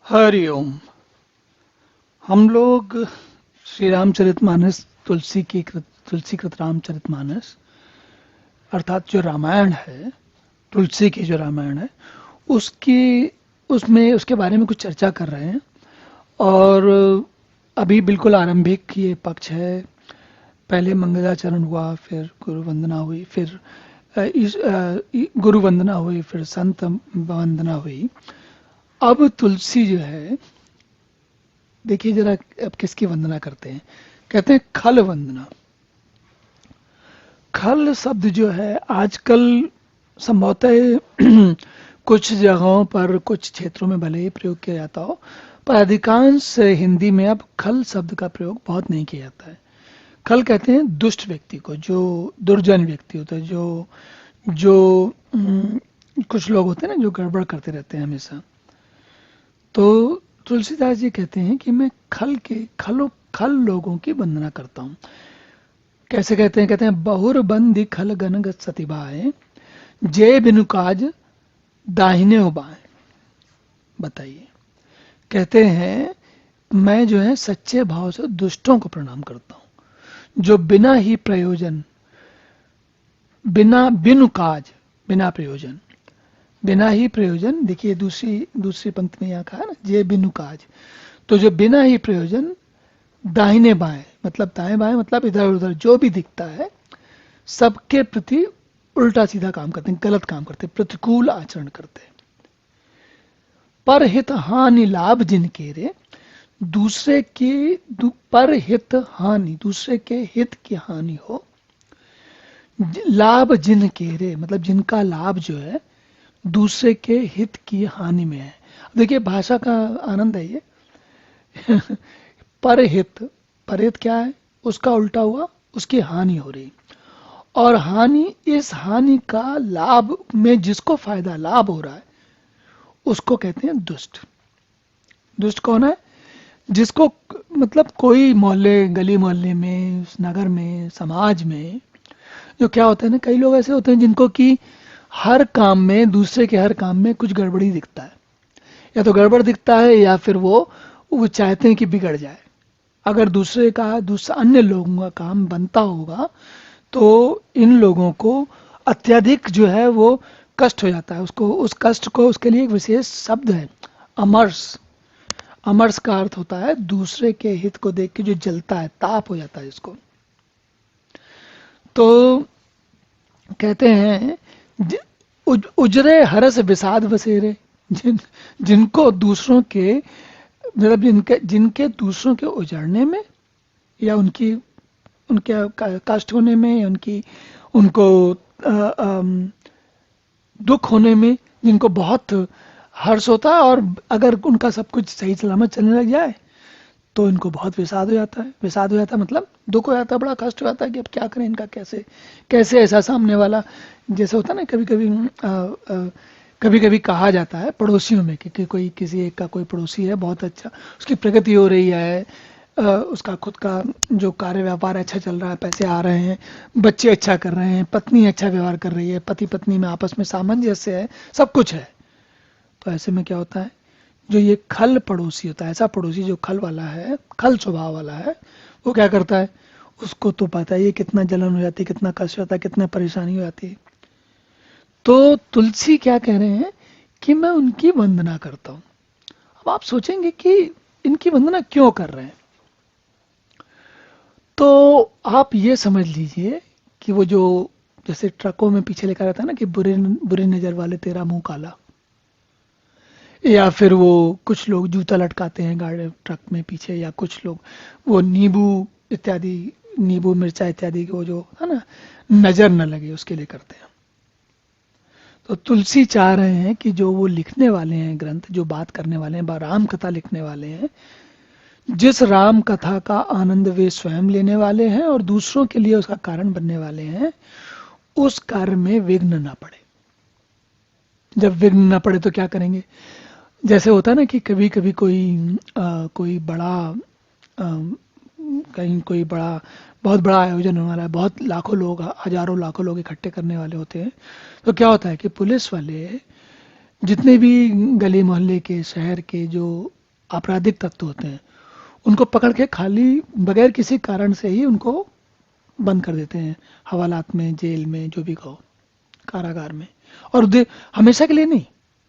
हरि ओम। हम लोग श्री रामचरितमानस तुलसीकृत रामचरितमानस अर्थात जो रामायण है, तुलसी की जो रामायण है, उसकी उसमें उसके बारे में कुछ चर्चा कर रहे हैं। और अभी बिल्कुल आरंभिक ये पक्ष है। पहले मंगलाचरण हुआ, फिर गुरु वंदना हुई, फिर गुरु वंदना हुई, फिर संत वंदना हुई। अब तुलसी जो है, देखिए जरा अब किसकी वंदना करते हैं। कहते हैं खल वंदना। खल शब्द जो है आजकल संभवतः कुछ जगहों पर, कुछ क्षेत्रों में भले ही प्रयोग किया जाता हो, पर अधिकांश हिंदी में अब खल शब्द का प्रयोग बहुत नहीं किया जाता है। खल कहते हैं दुष्ट व्यक्ति को, जो दुर्जन व्यक्ति होता है, जो जो कुछ लोग होते हैं ना, जो गड़बड़ करते रहते हैं हमेशा। तो तुलसीदास जी कहते हैं कि मैं खल लोगों की वंदना करता हूँ। कैसे कहते हैं? कहते हैं बहुर बंदी खल गनगत सतिबाए, जय बिनु काज दाहिने उबाए। बताइए। कहते हैं मैं जो है सच्चे भाव से दुष्टों को प्रणाम करता हूँ, जो बिना ही प्रयोजन, बिनु काज, बिना प्रयोजन, बिना ही प्रयोजन। देखिए दूसरी दूसरी पंक्ति में यहाँ कहा ना, जे बिनु काज। तो जो बिना ही प्रयोजन दाहिने बाएं, मतलब दाएं बाएं, मतलब इधर उधर जो भी दिखता है सबके प्रति उल्टा सीधा काम करते हैं, गलत काम करते हैं, प्रतिकूल आचरण करते हैं। पर हित हानि लाभ जिनके रे, दूसरे की पर हित हानि, दूसरे के हित की हानि हो, लाभ जिनके रे, मतलब जिनका लाभ जो है दूसरे के हित की हानि में है। देखिए भाषा का आनंद है ये। परहित, परहित क्या है? उसका उल्टा हुआ, उसकी हानि हो रही। और हानि, इस हानि का लाभ में जिसको फायदा लाभ हो रहा है उसको कहते हैं दुष्ट। दुष्ट कौन है? जिसको मतलब कोई मोहल्ले, गली मोहल्ले में, नगर में, समाज में जो क्या होता है ना, कई लोग ऐसे होते हैं जिनको कि हर काम में, दूसरे के हर काम में कुछ गड़बड़ी दिखता है। या तो गड़बड़ दिखता है या फिर वो चाहते हैं कि बिगड़ जाए। अगर दूसरा अन्य लोगों का काम बनता होगा तो इन लोगों को अत्यधिक जो है वो कष्ट हो जाता है। उसको, उस कष्ट को, उसके लिए एक विशेष शब्द है, अमर्ष। अमर्ष का अर्थ होता है दूसरे के हित को देख के जो जलता है, ताप हो जाता है इसको। तो कहते हैं उजरे हरस विषाद बसेरे, जिनको दूसरों के, मतलब जिनके दूसरों के उजड़ने में या उनकी, उनके कष्ट होने में, या उनको दुख होने में जिनको बहुत हर्ष होता है, और अगर उनका सब कुछ सही सलामत चलने लग जाए तो इनको बहुत विषाद हो जाता है। विषाद हो जाता है मतलब दुख हो जाता है, बड़ा कष्ट हो जाता है कि अब क्या करें इनका, कैसे कैसे ऐसा सामने वाला। जैसे होता है ना, कभी कभी कहा जाता है पड़ोसियों में कि कोई, किसी एक का कोई पड़ोसी है बहुत अच्छा, उसकी प्रगति हो रही है, उसका खुद का जो कार्य व्यापार अच्छा चल रहा है, पैसे आ रहे हैं, बच्चे अच्छा कर रहे हैं, पत्नी अच्छा व्यवहार कर रही है, पति पत्नी में आपस में सामंजस्य है, सब कुछ है। तो ऐसे में क्या होता है, जो ये खल पड़ोसी होता है, ऐसा पड़ोसी जो खल वाला है, खल स्वभाव वाला है, वो क्या करता है, उसको तो पता है ये कितना जलन हो जाती है, कितना कष्ट होता है, कितना परेशानी हो जाती है। तो तुलसी क्या कह रहे हैं कि मैं उनकी वंदना करता हूं। अब आप सोचेंगे कि इनकी वंदना क्यों कर रहे हैं, तो आप ये समझ लीजिए कि वो जो, जैसे ट्रकों में पीछे लिखा रहता है ना कि बुरी नजर वाले तेरा मुंह काला, या फिर वो कुछ लोग जूता लटकाते हैं गाड़ी ट्रक में पीछे, या कुछ लोग वो नींबू इत्यादि, नींबू मिर्चा इत्यादि को जो है ना, नजर न लगे उसके लिए करते हैं। तो तुलसी चाह रहे हैं कि जो वो लिखने वाले हैं ग्रंथ, जो बात करने वाले हैं, राम कथा लिखने वाले हैं, जिस राम कथा का आनंद वे स्वयं लेने वाले हैं और दूसरों के लिए उसका कारण बनने वाले हैं, उस कार्य में विघ्न ना पड़े। जब विघ्न ना पड़े तो क्या करेंगे? जैसे होता है ना कि कभी कभी कोई बड़ा, कहीं कोई बड़ा, बहुत बड़ा आयोजन होने वाला है, बहुत लाखों लोग, हजारों लाखों लोग इकट्ठे करने वाले होते हैं। तो क्या होता है कि पुलिस वाले जितने भी गली मोहल्ले के, शहर के जो आपराधिक तत्व होते हैं, उनको पकड़ के खाली बगैर किसी कारण से ही उनको बंद कर देते हैं, हवालात में, जेल में, जो भी कहो, कारागार में। और हमेशा के लिए नहीं,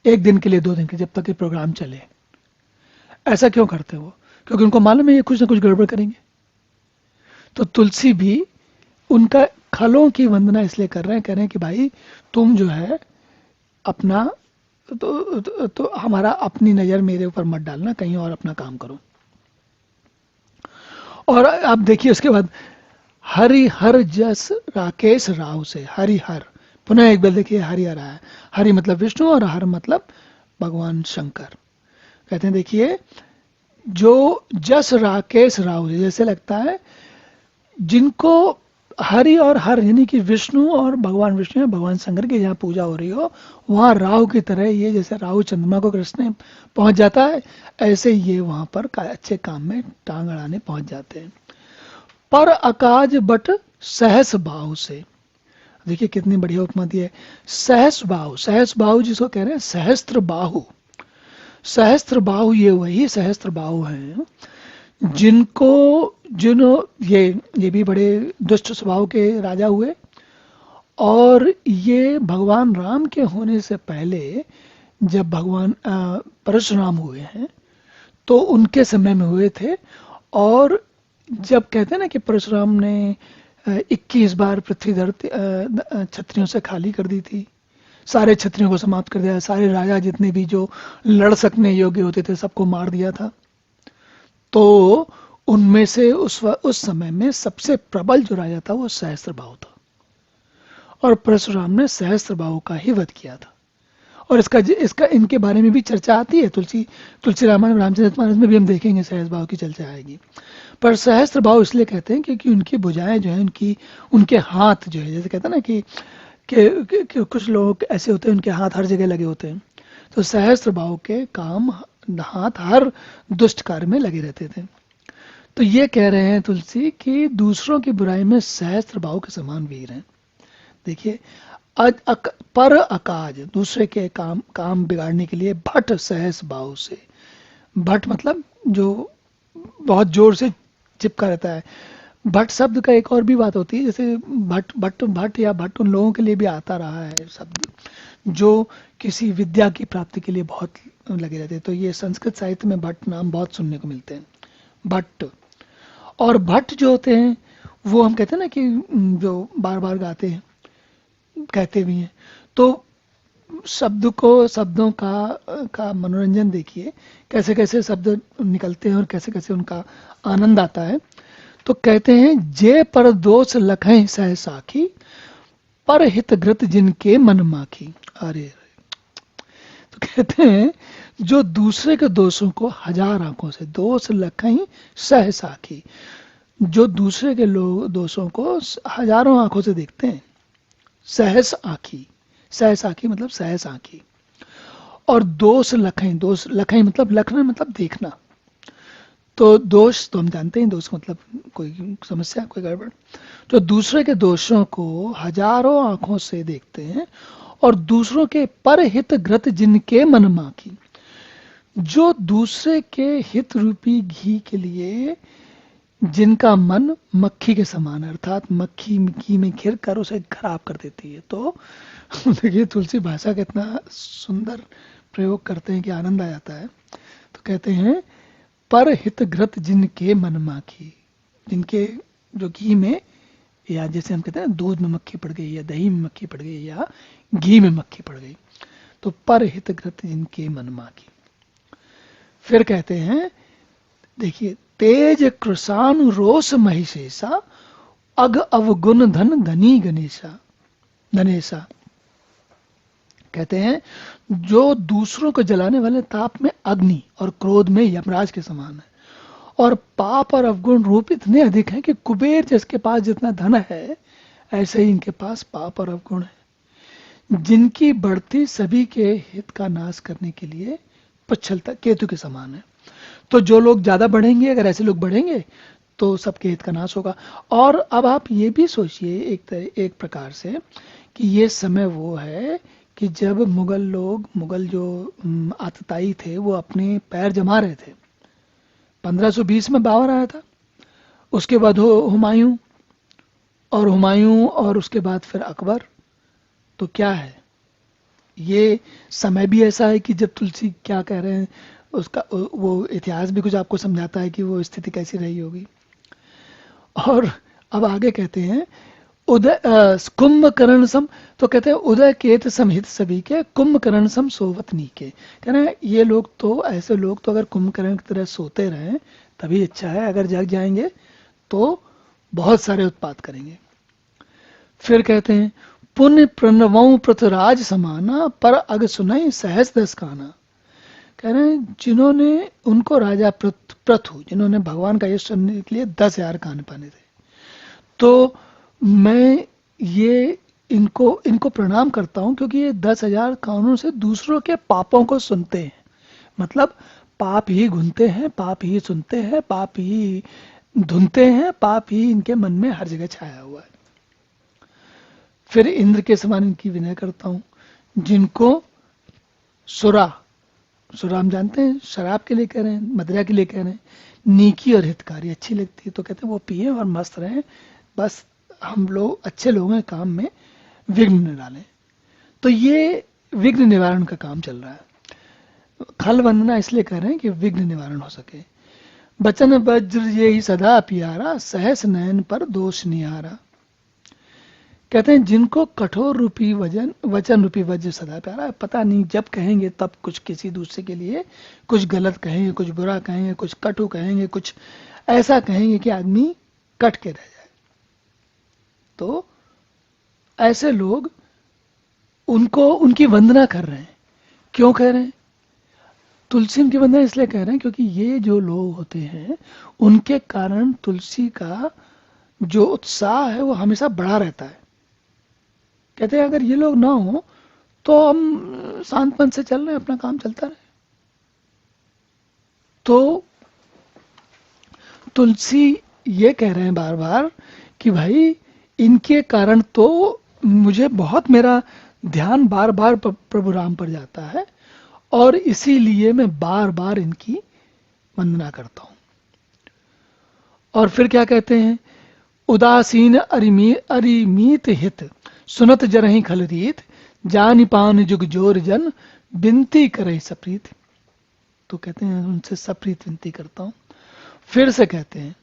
एक दिन के लिए, 2 दिन के, जब तक ये प्रोग्राम चले। ऐसा क्यों करते हैं वो? क्योंकि उनको मालूम है ये कुछ ना कुछ गड़बड़ करेंगे। तो तुलसी भी उनका खलों की वंदना इसलिए कर रहे हैं, कह रहे हैं कि भाई तुम जो है अपना तो हमारा अपनी नज़र मेरे ऊपर मत डालना, कहीं और अपना काम करो। और आप देखिए उसके बाद, हरिहर जस राकेश राव से, हरिहर, पुनः एक बार देखिए हरिहर आया। हरि मतलब विष्णु और हर मतलब भगवान शंकर। कहते हैं देखिए, जो जस राकेश राव से, जैसे लगता है जिनको हरि और हर यानी कि विष्णु और भगवान विष्णु या भगवान शंकर की जहाँ पूजा हो रही हो, वहाँ राहु की तरह, ये जैसे राहु चंद्रमा को कृष्ण पहुंच जाता है, ऐसे ये वहाँ पर अच्छे काम में टांग अड़ाने पहुंच जाते हैं। पर अकाज बट सहस बाहु से, देखिए कितनी बढ़िया उपमा दी है। सहस बाहु, सहस बाहु जिसको कह रहे हैं सहस्त्र बाहु। सहस्त्र बाहु, ये वही सहस्त्र बाहु हैं जिनको जिन्हों ये भी बड़े दुष्ट स्वभाव के राजा हुए, और ये भगवान राम के होने से पहले जब भगवान परशुराम हुए हैं तो उनके समय में हुए थे। और जब कहते हैं ना कि परशुराम ने 21 बार पृथ्वी धरती क्षत्रियों से खाली कर दी थी, सारे क्षत्रियों को समाप्त कर दिया, सारे राजा जितने भी जो लड़ सकने योग्य होते थे सबको मार दिया था। तो उनमें से उस समय में सबसे प्रबल जो राजा था वो सहस्त्रबाहु था, और परशुराम ने सहस्त्रबाहु का ही वध किया था। और इसका इनके बारे में भी चर्चा आती है, तुलसी रामायण रामचरितमानस में भी हम देखेंगे सहस्त्रबाहु की चर्चा आएगी। पर सहस्त्रबाहु इसलिए कहते हैं क्योंकि उनकी भुजाएं जो है, उनके हाथ जो है, जैसे कहते हैं ना कि कुछ लोग ऐसे होते हैं उनके हाथ हर जगह लगे होते हैं, तो सहस्त्रबाहु के काम, हाथ हर दुष्ट कार्य में लगे रहते थे। तो ये कह रहे हैं तुलसी कि दूसरों की बुराई में सहस्त्रबाहु के समान वीर हैं। देखिए, पर अकाज, दूसरे के काम बिगाड़ने के लिए भट सहस बाहु से। भट मतलब जो बहुत जोर से चिपका रहता है। भट शब्द का एक और भी बात होती है, जैसे भट या भट उन लोगों के लिए भी आता रहा है शब्द जो किसी विद्या की प्राप्ति के लिए बहुत लगे रहते हैं। तो ये संस्कृत साहित्य में भट नाम बहुत सुनने को मिलते हैं, भट्ट। और भट्ट जो होते हैं वो हम कहते हैं ना कि जो बार बार गाते हैं, कहते भी हैं। तो शब्दों का मनोरंजन देखिए, कैसे कैसे शब्द निकलते हैं और कैसे कैसे उनका आनंद आता है। तो कहते हैं, जे पर दोष लखें सह साखी, पर हित घृत जिनके मन माखी। अरे तो कहते हैं, जो दूसरे के दोषों को हजार आंखों से, दोष लखें सह साखी, जो दूसरे के दोषों को हजारों आंखों से देखते हैं, सहस आंखी, सहस आंखी मतलब सहस आंखी। और दोष लखें मतलब लखना मतलब देखना। तो दोष तो हम जानते हैं, दोष मतलब कोई समस्या, कोई गड़बड़। तो दूसरे के दोषों को हजारों आंखों से देखते हैं, और दूसरों के पर हित घृत जिनके मन माखी, जो दूसरे के हित रूपी घी के लिए जिनका मन मक्खी के समान है, अर्थात मक्खी घी में घिर कर उसे खराब कर देती है। तो देखिए तुलसी भाषा का इतना सुंदर प्रयोग करते हैं कि आनंद आ जाता है। तो कहते हैं, पर हित घृत जिनके मन माखी, जिनके जो घी में, या जैसे हम कहते हैं दूध में मक्खी पड़ गई, या दही में मक्खी पड़ गई, या घी में मक्खी पड़ गई, तो पर हित घृत जिनके मन माखी। फिर कहते हैं, देखिए, तेज कृषानु रोष महिषेशा, अग अवगुण धन धनी धनेशा। कहते हैं, जो दूसरों को जलाने वाले ताप में अग्नि और क्रोध में यमराज के समान है, और पाप और अवगुण रूप इतने अधिक हैं कि कुबेर जिसके पास जितना धन है, ऐसे ही इनके पास पाप और अवगुण है, जिनकी बढ़ती सभी के हित का नाश करने के लिए पुच्छलता केतु के समान है। तो जो लोग ज्यादा बढ़ेंगे, अगर ऐसे लोग बढ़ेंगे तो सबके हित का नाश होगा। और अब आप ये भी सोचिए एक प्रकार से कि ये समय वो है कि जब मुगल जो आतताई थे वो अपने पैर जमा रहे थे, 1520 में बाबर आया था, उसके बाद हुमायूं, और हुमायूं और उसके बाद फिर अकबर। तो क्या है, ये समय भी ऐसा है कि जब तुलसी क्या कह रहे हैं उसका वो इतिहास भी कुछ आपको समझाता है कि वो स्थिति कैसी रही होगी। और अब आगे कहते हैं उदय कुंभकर्ण सम, तो कहते हैं उदय केत समहित सभी के, कुंभकर्ण सम सोवत नीके। कह रहे हैं ये लोग तो, ऐसे लोग तो अगर कुंभकर्ण की तरह सोते रहें तभी अच्छा है, अगर जग जाएंगे तो बहुत सारे उत्पात करेंगे। फिर कहते हैं पुण्य प्रणवों पृथ्वीराज समाना, पर अग सुनई सहस दस काना। कह रहे हैं जिन्होंने, उनको राजा प्रथु, जिन्होंने भगवान का यश सुनने के लिए 10,000 कान पाने थे, तो मैं ये इनको इनको प्रणाम करता हूँ, क्योंकि ये 10,000 कानों से दूसरों के पापों को सुनते हैं। मतलब पाप ही गुनते हैं, पाप ही सुनते हैं, पाप ही धुनते हैं, पाप ही इनके मन में हर जगह छाया हुआ है। फिर इंद्र के समान इनकी विनय करता हूँ, जिनको सुरा, सुरा हम जानते हैं शराब के लिए कह रहे हैं, मदिरा के लिए कह रहे हैं, नीकी और हितकारी अच्छी लगती है, तो कहते हैं वो पिए और मस्त रहें, बस हम लोग अच्छे लोग हैं, काम में विघ्न न डालें। तो ये विघ्न निवारण का काम चल रहा है। खल वंदना इसलिए कह रहे हैं कि विघ्न निवारण हो सके। बचन वज्र ये ही सदा प्यारा, सहस नयन पर दोष निहारा। कहते हैं जिनको कठोर रूपी वचन रूपी वज्र सदा प्यारा है, पता नहीं जब कहेंगे तब कुछ किसी दूसरे के लिए कुछ गलत कहेंगे, कुछ बुरा कहेंगे, कुछ कटु कहेंगे, कुछ ऐसा कहेंगे कि आदमी कट के रह जाए। तो ऐसे लोग उनको, उनकी वंदना कर रहे हैं। क्यों कह रहे हैं? तुलसी उनकी वंदना इसलिए कह रहे हैं क्योंकि ये जो लोग होते हैं उनके कारण तुलसी का जो उत्साह है वो हमेशा बढ़ा रहता है। कहते हैं अगर ये लोग ना हो तो हम शांत मन से चल रहे हैं, अपना काम चलता रहे। तो तुलसी ये कह रहे हैं बार बार कि भाई इनके कारण तो मुझे बहुत, मेरा ध्यान बार बार प्रभु राम पर जाता है, और इसीलिए मैं बार बार इनकी वंदना करता हूं। और फिर क्या कहते हैं, उदासीन अरिमीत हित, सुनत जरहि खल रीत, जानि पान जुग जोर जन, बिनती करे सप्रीत। तो कहते हैं उनसे सप्रीत विनती करता हूं। फिर से कहते हैं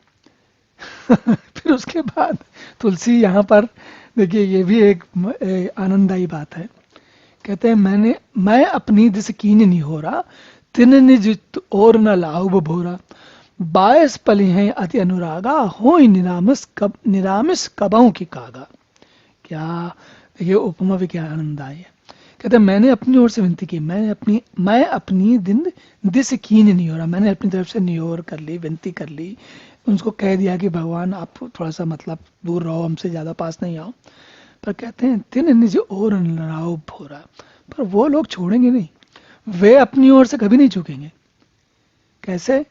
फिर उसके बाद तुलसी यहाँ पर देखिए, ये भी एक आनंददायी बात है। कहते हैं मैं अपनी दिस कीन नहीं हो रहा, तिन निज और न लाहु भोरा, 22 पली हैं अति अनुरागा, हो निरामिस कबहू की कागा। क्या ये उपमा भी क्या आनंददायी है। कहते हैं मैंने अपनी ओर से विनती की, मैं अपनी दिस कीन नहीं हो रहा, मैंने अपनी तरफ से नियोर कर ली, विनती कर ली, उनको कह दिया कि भगवान आप थोड़ा सा मतलब दूर रहो, हमसे ज़्यादा पास नहीं आओ। पर कहते हैं तिन निज और लड़ाओ भोरा, पर वो लोग छोड़ेंगे नहीं, वे अपनी ओर से कभी नहीं झुकेंगे। कैसे?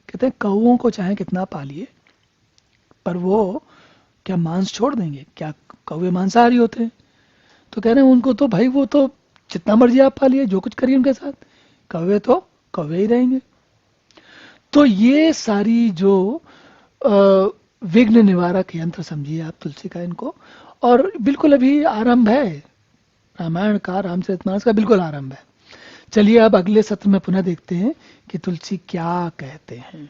कहते हैं कौओं को चाहे कितना पालिए, पर वो क्या मांस छोड़ देंगे? क्या कौवे मांसाहारी होते हैं? तो कह रहे हैं उनको तो भाई वो तो जितना मर्जी आप पालिए, जो कुछ करिए उनके साथ, कौवे तो कौवे ही रहेंगे। तो ये सारी जो विघ्न निवारक यंत्र समझिए आप तुलसी का इनको, और बिल्कुल अभी आरंभ है रामायण का, रामचरितमानस का बिल्कुल आरंभ है। चलिए अब अगले सत्र में पुनः देखते हैं कि तुलसी क्या कहते हैं।